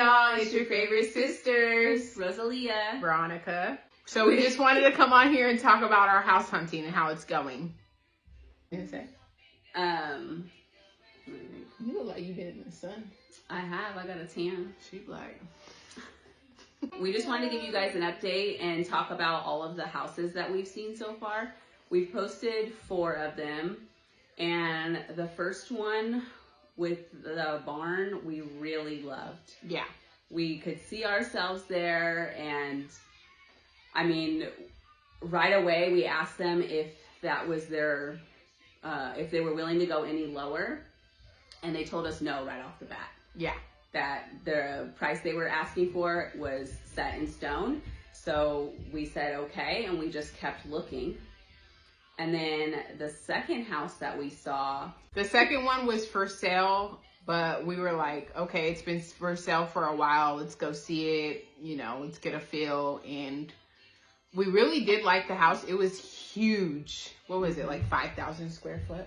y'all, it's your favorite sisters, Rosalia, Veronica. So we just wanted to come on here and talk about our house hunting and how it's going. What did you say? You look like you've been in the sun. I have. I got a tan. She black. We just wanted to give you guys an update and talk about all of the houses that we've seen so far. We've posted 4 of them, and the first one with the barn we really loved. Yeah. We could see ourselves there, and I mean, right away we asked them if that was their, if they were willing to go any lower, and they told us no right off the bat. Yeah. That the price they were asking for was set in stone. So we said okay, and we just kept looking. And then the second house that we saw, the second one was for sale, but we were like, okay, it's been for sale for a while. Let's go see it. You know, let's get a feel. And we really did like the house. It was huge. What was it? Like 5,000 square foot,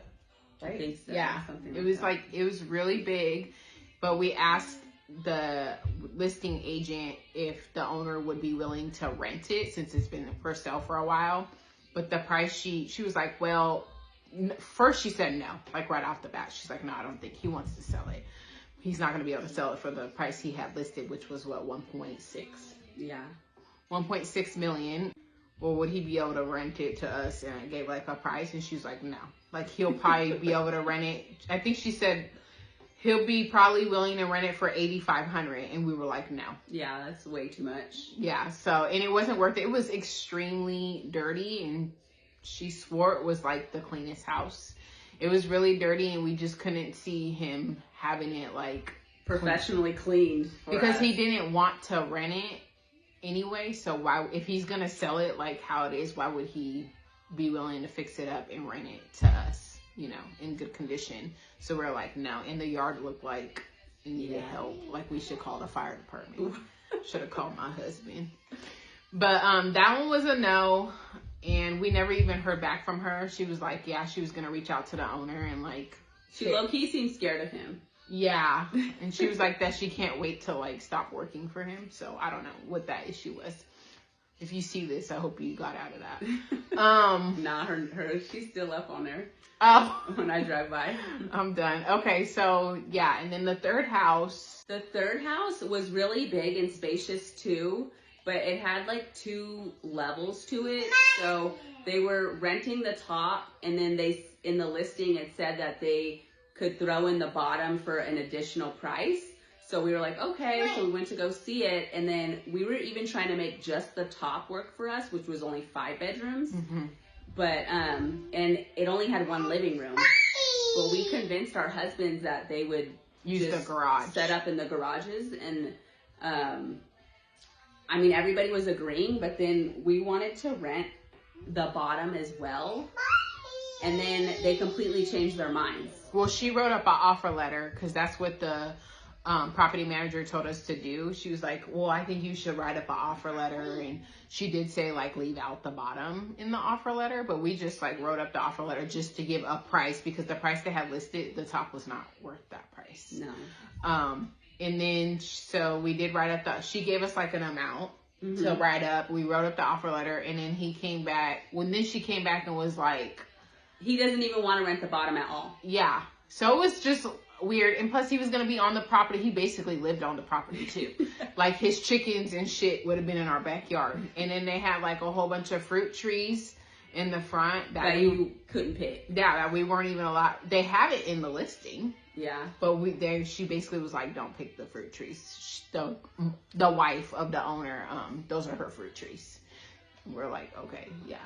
right? I think so. Yeah. Something It was like, it was really big, but we asked the listing agent if the owner would be willing to rent it since it's been for sale for a while. But the price, she was like, well, first she said no, like right off the bat. She's like, no, I don't think he wants to sell it. He's not going to be able to sell it for the price he had listed, which was what, 1.6? yeah, 1.6 million. Well, would he be able to rent it to us? And I gave like a price, and she's like, no, like he'll probably be able to rent it. I think she said he'll be probably willing to rent it for $8,500, and we were like, no. yeah, that's way too much. Yeah, so, and it wasn't worth it. It was extremely dirty, and she swore it was like the cleanest house. It was really dirty, and we just couldn't see him having it like Professionally cleaned. Because he didn't want to rent it anyway, so why, if he's gonna sell it like how it is, why would he be willing to fix it up and rent it to us, you know, in good condition? So we're like, no. And the yard looked like it needed help. Like we should call the fire department. Should have called my husband. But that one was a no, and we never even heard back from her. She was like, yeah, she was gonna reach out to the owner and like, she low-key seemed scared of him. yeah. And she was like that she can't wait to like stop working for him. So I don't know what that issue was. If you see this, I hope you got out of that. Nah, her she's still up on there. Oh, when I drive by. I'm done. Okay, so yeah, and then the third house. The third house was really big and spacious too, but it had like 2 levels to it. So they were renting the top, and then they, in the listing, it said that they could throw in the bottom for an additional price. So we were like, okay, so we went to go see it, and then we were even trying to make just the top work for us, which was only 5 bedrooms. Mm-hmm. But, and it only had 1 living room. But we convinced our husbands that they would use the garage, set up in the garages. And, I mean, everybody was agreeing, but then we wanted to rent the bottom as well. And then they completely changed their minds. Well, she wrote up an offer letter because that's what the property manager told us to do. She was like, well, I think you should write up an offer letter. And she did say like leave out the bottom in the offer letter, but we just like wrote up the offer letter just to give a price, because the price they had listed, the top was not worth that price. No. And then so we did write up she gave us like an amount to write up. We wrote up the offer letter, and then he came back. Then she came back and was like, he doesn't even want to rent the bottom at all. Yeah. So it was just weird. And plus he was going to be on the property. He basically lived on the property too. Like his chickens and shit would have been in our backyard. And then they had like a whole bunch of fruit trees in the front that you couldn't pick. Yeah, that we weren't even allowed. They have it in the listing. Yeah. But she basically was like, don't pick the fruit trees. The wife of the owner, those are her fruit trees. We're like, okay, yeah.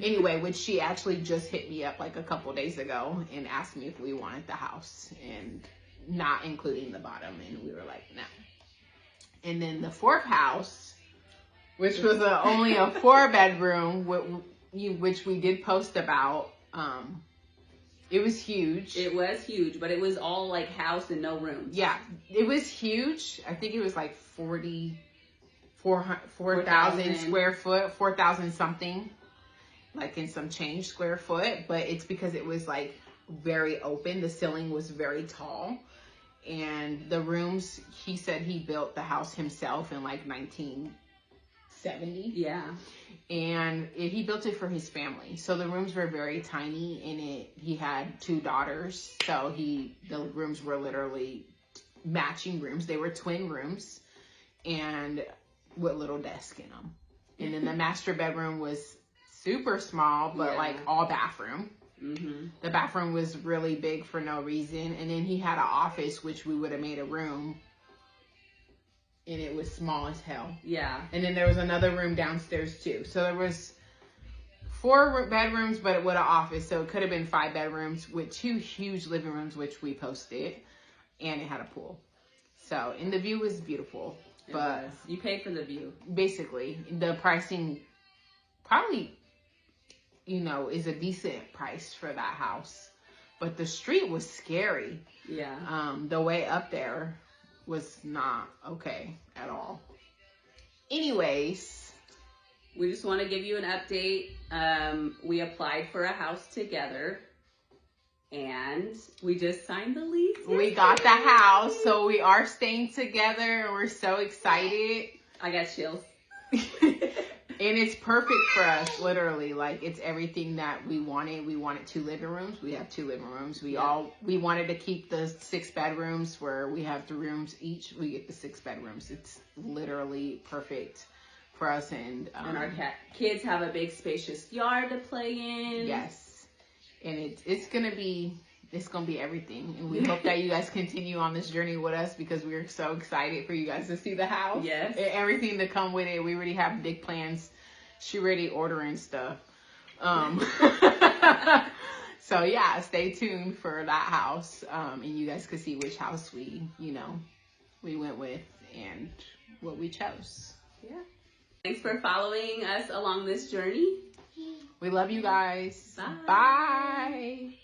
Anyway, which she actually just hit me up like a couple days ago and asked me if we wanted the house and not including the bottom. And we were like, no. And then the fourth house, which was only a 4-bedroom, which we did post about. It was huge. It was huge, but it was all like house and no rooms. Yeah, it was huge. I think it was like 4,000 square foot, 4,000 something, like in some change square foot. But it's because it was like very open. The ceiling was very tall, And the rooms, he said he built the house himself in like 1970. Yeah. And he built it for his family. So the rooms were very tiny, and he had 2 daughters. So the rooms were literally matching rooms. They were twin rooms and with little desk in them. And then the master bedroom was super small, but like all bathroom. Mm-hmm. The bathroom was really big for no reason. And then he had an office, which we would have made a room. And it was small as hell. Yeah. And then there was another room downstairs too. So there was 4 bedrooms, but with an office. So it could have been 5 bedrooms with 2 huge living rooms, which we posted. And it had a pool. So, and the view was beautiful. But you paid for the view. Basically, the pricing probably, is a decent price for that house. But the street was scary. Yeah. The way up there was not okay at all. Anyways, we just want to give you an update. We applied for a house together, and we just signed the lease. We got the house, so we are staying together, and we're so excited. I got chills. And it's perfect for us, literally. Like, it's everything that we wanted. We wanted 2 living rooms. We have 2 living rooms. We wanted to keep the 6 bedrooms where we have 3 rooms each. We get the 6 bedrooms. It's literally perfect for us. And our kids have a big spacious yard to play in. Yes. And it's going to be everything. And we hope that you guys continue on this journey with us, because we're so excited for you guys to see the house. Yes. And everything to come with it. We already have big plans. She already ordering stuff. So yeah, stay tuned for that house. And you guys can see which house we went with and what we chose. Yeah. Thanks for following us along this journey. We love you guys. Bye. Bye.